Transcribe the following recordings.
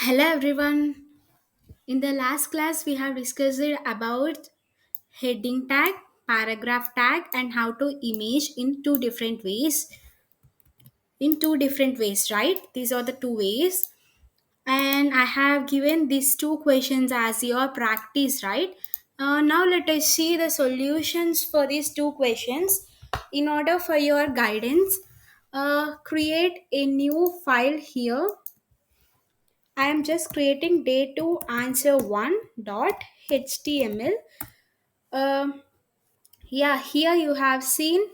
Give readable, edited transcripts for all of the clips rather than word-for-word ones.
Hello everyone. In the last class we have discussed about heading tag, paragraph tag and how to image in two different ways, right? These are the two ways and I have given these two questions as your practice, right? Now let us see the solutions for these two questions. In order for your guidance, create a new file here. I am just creating day 2 answer 1 dot html. Um, yeah, here you have seen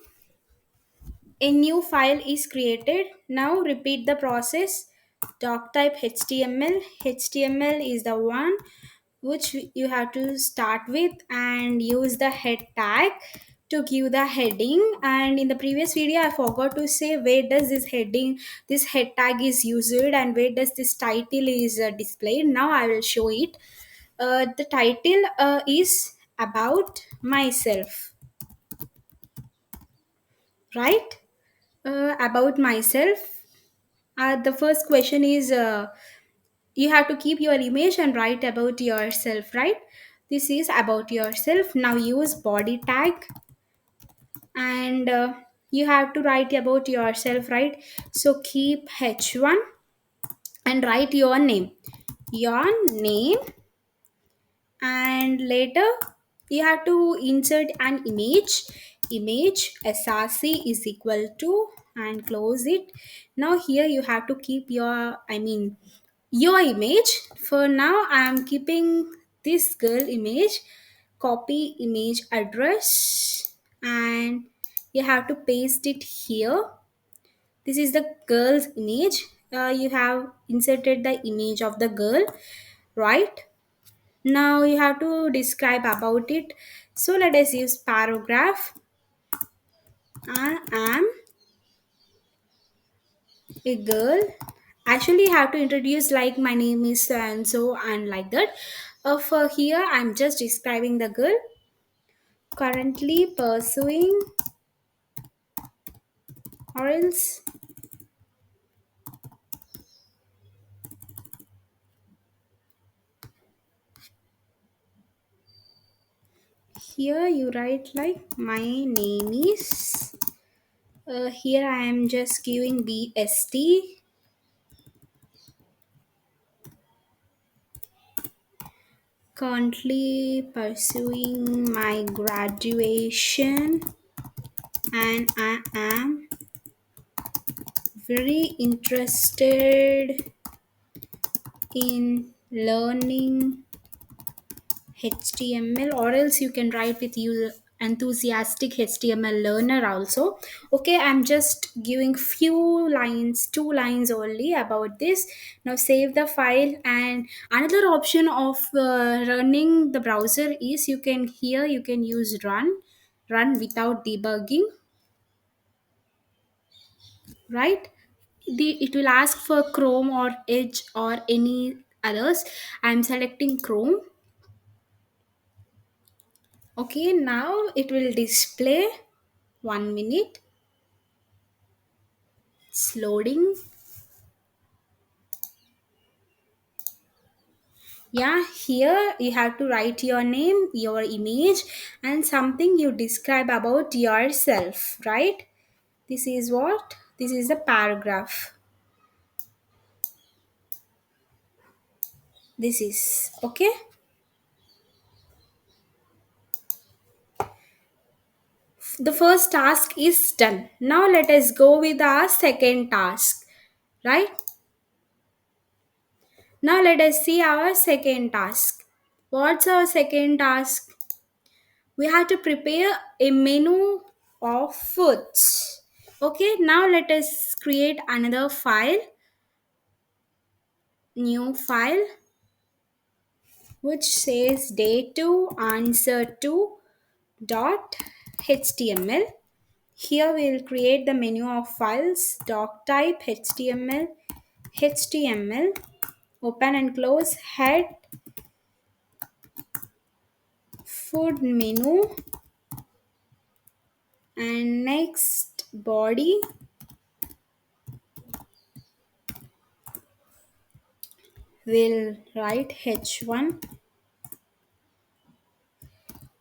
a new file is created. Now repeat the process. Doc type HTML. HTML is the one which you have to start with and use the head tag to give the heading. And in the previous video I forgot to say where does this head tag is used and where does this title is displayed. Now I will show it. The title is about myself, right? About myself. The first question is you have to keep your image and write about yourself, right? This is about yourself. Now use body tag and you have to write about yourself, right? So keep h1 and write your name and later you have to insert an image src is equal to and close it. Now here you have to keep your image. For now I am keeping this girl image. Copy image address and you have to paste it here. This is the girl's image. You have inserted the image of the girl, right? Now you have to describe about it. So let us use paragraph. I am a girl. Actually, you have to introduce like my name is so and so and like that. For here, I'm just describing the girl currently pursuing or else here you write like my name is. Here I am just giving BST. Currently pursuing my graduation and I am very interested in learning HTML, or else you can write with you enthusiastic HTML learner also. Okay, I'm just giving few lines, two lines only about this. Now save the file. And another option of running the browser is you can use run without debugging, right? It will ask for Chrome or Edge or any others. I'm selecting Chrome. Okay, now it will display. 1 minute. It's loading. Yeah, here you have to write your name, your image, and something you describe about yourself, right? This is what? This is the paragraph. This is okay. The first task is done. Now let us go with our second task, right? Now let us see our second task. What's our second task? We have to prepare a menu of foods. Okay, now let us create another file, new file, which says day 2 answer 2 dot html. Here we will create the menu of files, doc type html, open and close, head, food menu, and next body, We'll write H1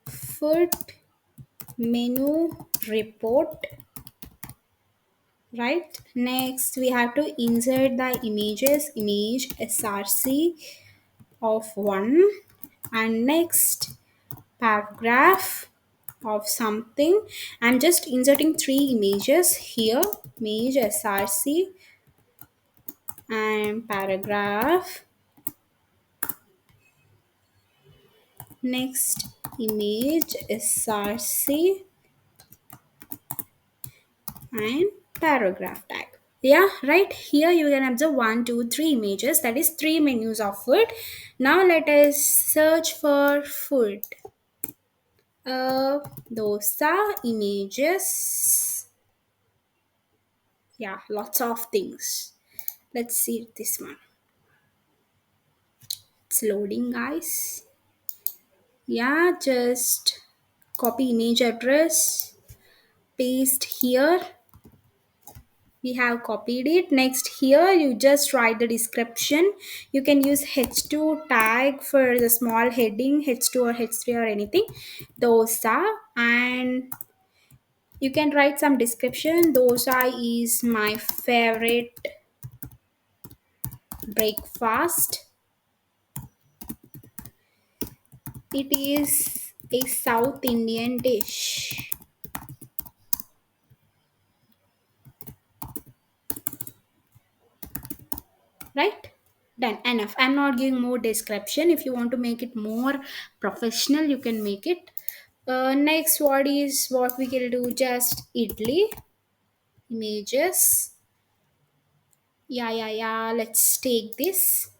food menu report, right? Next we have to insert the images, image src of 1, and next paragraph of something. I'm just inserting three images here, image src and paragraph. Next image src and paragraph tag. Yeah, right here you can observe one, two, three images, that is three menus of food. Now let us search for food. Dosa images. Yeah, lots of things. Let's see this one. It's loading, guys. Yeah, just copy image address, paste here. We have copied it. Next here you just write the description. You can use h2 tag for the small heading, h2 or h3 or anything. Dosa, and you can write some description. Dosa is my favorite breakfast. It is a South Indian dish. Right? Done. Enough. I'm not giving more description. If you want to make it more professional, you can make it. Next, what we can do? Just idli images. Yeah. Let's take this.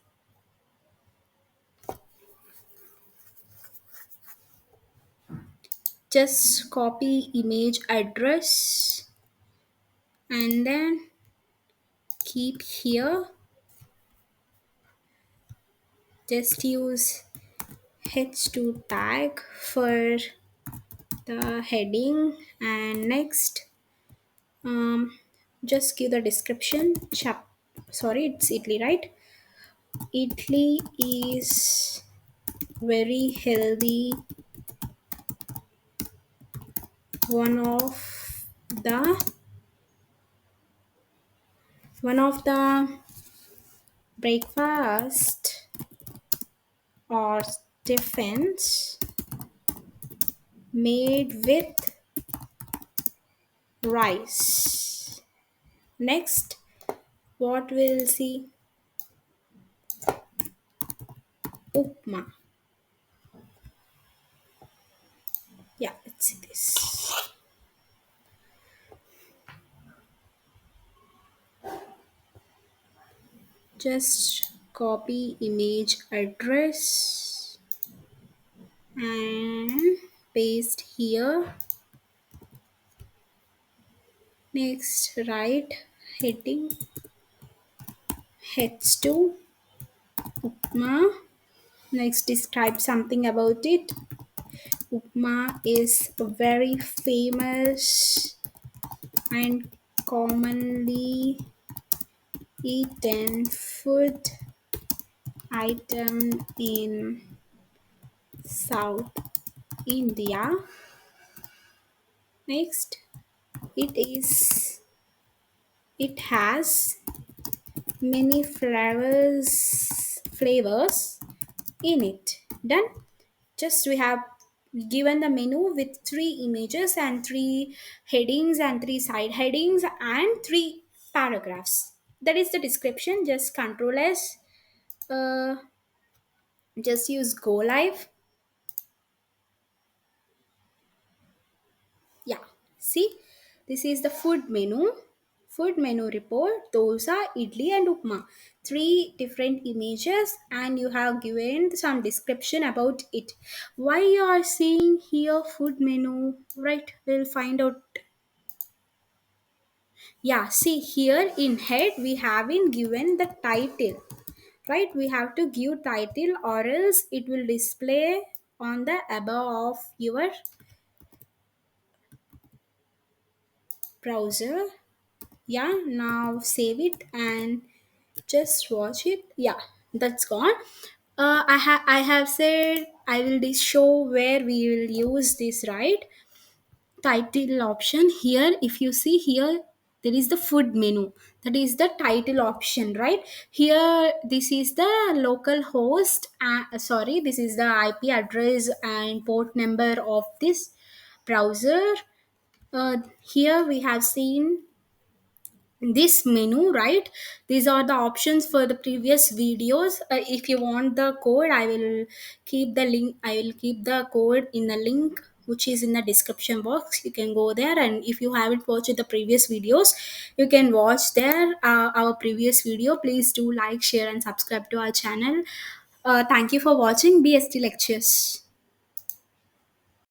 Just copy image address and then keep here. Just use h2 tag for the heading, and next um just give the description. Sorry, it's idli, right? Idli is very healthy, one of the breakfast or tiffins made with rice. Next, what we'll see? Upma. Yeah, let's see this. Just copy image address and paste here. Next, write heading h2 upma. Next, describe something about it. Upma is a very famous and commonly eaten food item in South India. Next, it has many flavors in it. Done. Just we have given the menu with three images and three headings and three side headings and three paragraphs. That is the description. Just control s. Just use go live. Yeah, see, this is the food menu report. Dosa, idli and upma, three different images, and you have given some description about it. Why you are seeing here food menu, right? We'll find out. Yeah, see here in head we haven't given the title, right? We have to give title or else it will display on the above of your browser. Yeah, now save it and just watch it. Yeah, that's gone. I have said I will show where we will use this, right? Title option here. If you see here, there is the food menu. That is the title option, right? Here, this is the local host. Sorry, this is the IP address and port number of this browser. Here we have seen this menu, right? These are the options for the previous videos. If you want the code, I will keep the code in the link which is in the description box. You can go there, and if you haven't watched the previous videos, you can watch there our previous video. Please do like, share and subscribe to our channel. Thank you for watching BST lectures.